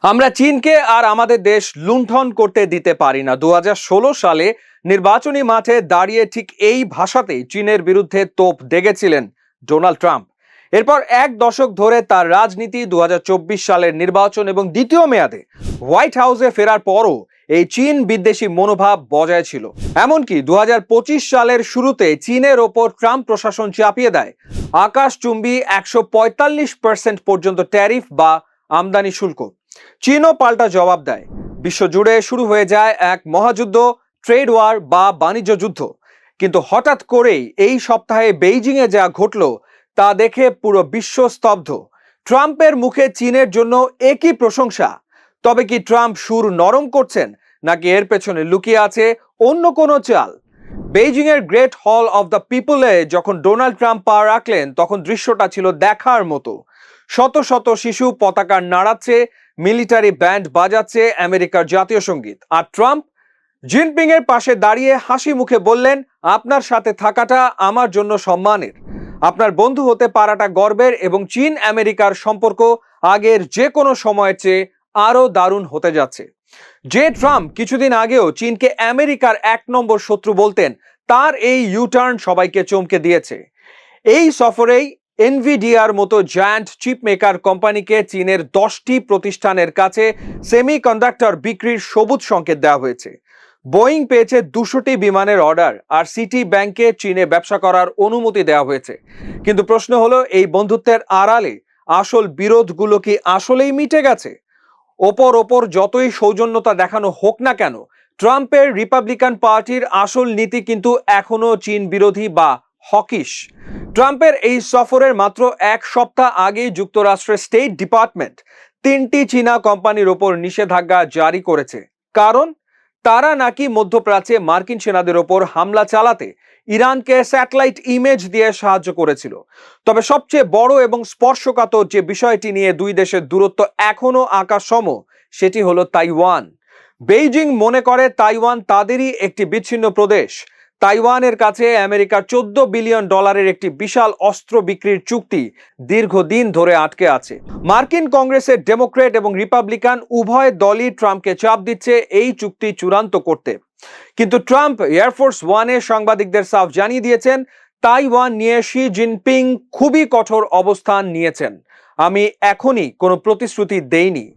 আমরা চীনকে আর আমাদের দেশ লুণ্ঠন করতে দিতে পারি না। 2016 সালে নির্বাচনী মাঠে দাঁড়িয়ে ঠিক এই ভাষাতেই চীনের বিরুদ্ধে তোপ দেগেছিলেন ডোনাল্ড ট্রাম্প। এরপর এক দশক ধরে তার রাজনীতি 2024 সালের নির্বাচন এবং দ্বিতীয় মেয়াদে হোয়াইট হাউসে ফেরার পরও এই চীন বিদ্বেষী মনোভাব বজায় ছিল। এমনকি 2025 সালের শুরুতে চীনের ওপর ট্রাম্প প্রশাসন চাপিয়ে দেয় আকাশচুম্বী 145% পর্যন্ত ট্যারিফ বা আমদানি শুল্ক। চীনও পাল্টা জবাব দেয়। বিশ্বজুড়ে শুরু হয়ে যায় এক মহাযুদ্ধ, ট্রেড ওয়ার বা বাণিজ্য যুদ্ধ। কিন্তু হঠাৎ করেই এই সপ্তাহে বেইজিংয়ে যা ঘটল তা দেখে পুরো বিশ্ব স্তব্ধ। ট্রাম্পের মুখে চীনের জন্য একই প্রশংসা। তবে কি ট্রাম্প সুর নরম করছেন, নাকি এর পেছনে লুকিয়ে আছে অন্য কোনো চাল? বেইজিংয়ের গ্রেট হল অফ দ্য পিপলে যখন ডোনাল্ড ট্রাম্প পা রাখলেন, তখন দৃশ্যটা ছিল দেখার মতো। শত শত শিশু পতাকা নাড়াচ্ছে, মিলিটারি ব্যান্ড বাজাচ্ছে আমেরিকার জাতীয় সঙ্গীত। আর ট্রাম্প জিনপিং এর পাশে দাঁড়িয়ে হাসি মুখে বললেন, আপনার সাথে থাকাটা আমার জন্য সম্মানের, আপনার বন্ধু হতে পারাটা গর্বের, এবং চীন আমেরিকার সম্পর্ক আগের যে কোনো সময়ের চেয়ে আরো দারুণ হতে যাচ্ছে। যে ট্রাম্প কিছুদিন আগেও চীনকে আমেরিকার 1 নম্বর শত্রু বলতেন, তার এই ইউটার্ন সবাইকে চমকে দিয়েছে। এই সফরেই এনভিডিআর মতো জায়ান্ট চিপ মেকার কোম্পানিকে চীনের 10টি প্রতিষ্ঠানের কাছে সেমিকন্ডাক্টর বিক্রির সবুজ সংকেত দেওয়া হয়েছে। বোয়িং পেয়েছে 200টি বিমানের অর্ডার, আর সিটি ব্যাংকে চীনে ব্যবসা করার অনুমতি দেওয়া হয়েছে। কিন্তু প্রশ্ন হলো, এই বন্ধুত্বের আড়ালে আসল বিরোধগুলো কি আসলেই মিটে গেছে? ওপর যতই সৌজন্যতা দেখানো হোক না কেন, ট্রাম্পের রিপাবলিকান পার্টির আসল নীতি কিন্তু এখনো চীন বিরোধী বা হকিশ। ট্রাম্পের এই সফরের মাত্র 1 সপ্তাহ আগেই যুক্তরাষ্ট্রের স্টেট ডিপার্টমেন্ট 3টি চীনা কোম্পানির ওপর নিষেধাজ্ঞা জারি করেছে। কারণ তারা নাকি মধ্যপ্রাচ্যে মার্কিন সেনাদের ওপর হামলা চালাতে ইরানকে স্যাটেলাইট ইমেজ দিয়ে সাহায্য করেছিল। তবে সবচেয়ে বড় এবং স্পর্শকাতর যে বিষয়টি নিয়ে দুই দেশের দূরত্ব এখনো আকাশসম, সেটি হলো তাইওয়ান। বেইজিং মনে করে তাইওয়ান তাদেরই একটি বিচ্ছিন্ন প্রদেশ। তাইওয়ানের কাছে আমেরিকার $14 বিলিয়ন একটি বিশাল অস্ত্র বিক্রির চুক্তি দীর্ঘদিন ধরে আটকে আছে। মার্কিন কংগ্রেসের ডেমোক্রেট এবং রিপাবলিকান উভয় দলই ট্রাম্পকে চাপ দিচ্ছে এই চুক্তি চূড়ান্ত করতে। কিন্তু ট্রাম্প এয়ারফোর্স ওয়ানে সাংবাদিকদের সাফ জানিয়ে দিয়েছেন, তাইওয়ান নিয়ে শি জিনপিং খুবই কঠোর অবস্থান নিয়েছেন। আমি এখনই কোনো প্রতিশ্রুতি দেইনি।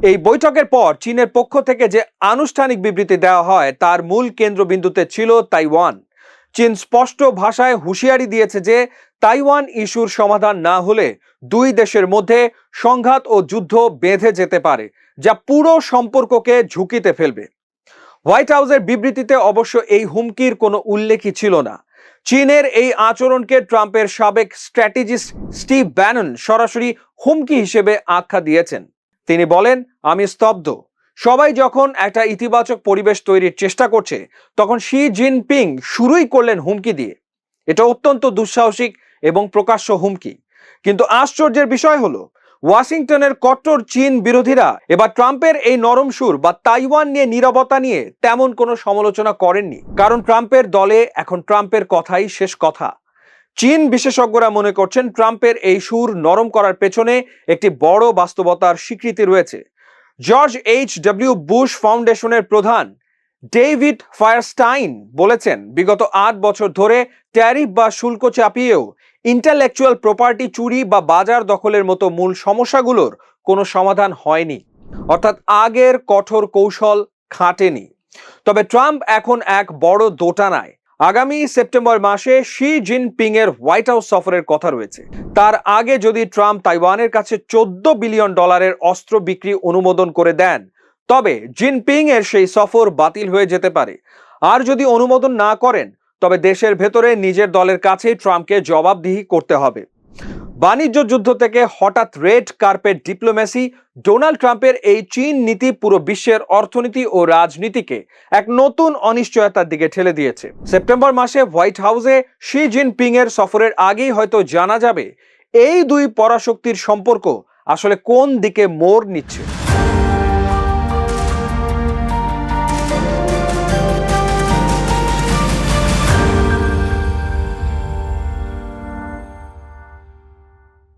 এই বৈঠকের পর চীনের পক্ষ থেকে যে আনুষ্ঠানিক বিবৃতি দেওয়া হয়, তার মূল কেন্দ্রবিন্দুতে ছিল তাইওয়ান। চীন স্পষ্ট ভাষায় হুঁশিয়ারি দিয়েছে যে তাইওয়ান ইস্যুর সমাধান না হলে দুই দেশের মধ্যে সংঘাত ও যুদ্ধ বেঁধে যেতে পারে, যা পুরো সম্পর্ককে ঝুঁকিতে ফেলবে। হোয়াইট হাউসের বিবৃতিতে অবশ্য এই হুমকির কোনো উল্লেখই ছিল না। চীনের এই আচরণকে ট্রাম্পের সাবেক স্ট্র্যাটেজিস্ট স্টিভ ব্যানন সরাসরি হুমকি হিসেবে আখ্যা দিয়েছেন। তিনি বলেন, আমি স্তব্ধ। সবাই যখন একটা ইতিবাচক পরিবেশ তৈরির চেষ্টা করছে, তখন শি জিনপিং শুরুই করলেন হুমকি দিয়ে। এটা অত্যন্ত দুঃসাহসিক এবং প্রকাশ্য হুমকি। কিন্তু আশ্চর্যের বিষয় হলো, ওয়াশিংটনের কট্টর চীন বিরোধীরা এবার ট্রাম্পের এই নরম সুর বা তাইওয়ান নিয়ে নীরবতা নিয়ে তেমন কোনো সমালোচনা করেননি। কারণ ট্রাম্পের দলে এখন ট্রাম্পের কথাই শেষ কথা। চীন বিশেষজ্ঞরা মনে করছেন, ট্রাম্পের এই সুর নরম করার পেছনে একটি বড় বাস্তবতার স্বীকৃতি রয়েছে। George H.W. বুশ ফাউন্ডেশনের প্রধান ডেভিড ফায়ারস্টাইন বলেছেন, বিগত 8 বছর ধরে ট্যারিফ বা শুল্ক চাপিয়েও ইন্টেলেকচুয়াল প্রপার্টি চুরি বা বাজার দখলের মতো মূল সমস্যাগুলোর কোনো সমাধান হয়নি। অর্থাৎ আগের কঠোর কৌশল খাটেনি। তবে ট্রাম্প এখন এক বড় দোটানায়। আগামী সেপ্টেম্বর মাসে শি জিনপিং এর হোয়াইট হাউস সফরের কথা রয়েছে। তার আগে যদি ট্রাম্প তাইওয়ানের কাছে $14 বিলিয়ন অস্ত্র বিক্রি অনুমোদন করে দেন, তবে জিনপিং এর সেই সফর বাতিল হয়ে যেতে পারে। আর যদি অনুমোদন না করেন, তবে দেশের ভেতরে নিজের দলের কাছে ট্রাম্পকে জবাবদিহি করতে হবে। বাণিজ্য যুদ্ধ থেকে হঠাৎ রেড কার্পেট ডিপ্লোমেসি, ডোনাল্ড ট্রাম্পের এই চীন নীতি পুরো বিশ্বের অর্থনীতি ও রাজনীতিকে এক নতুন অনিশ্চয়তার দিকে ঠেলে দিয়েছে। সেপ্টেম্বর মাসে হোয়াইট হাউসে শি জিনপিং এর সফরের আগেই হয়তো জানা যাবে এই দুই পরাশক্তির সম্পর্ক আসলে কোন দিকে মোড় নিচ্ছে।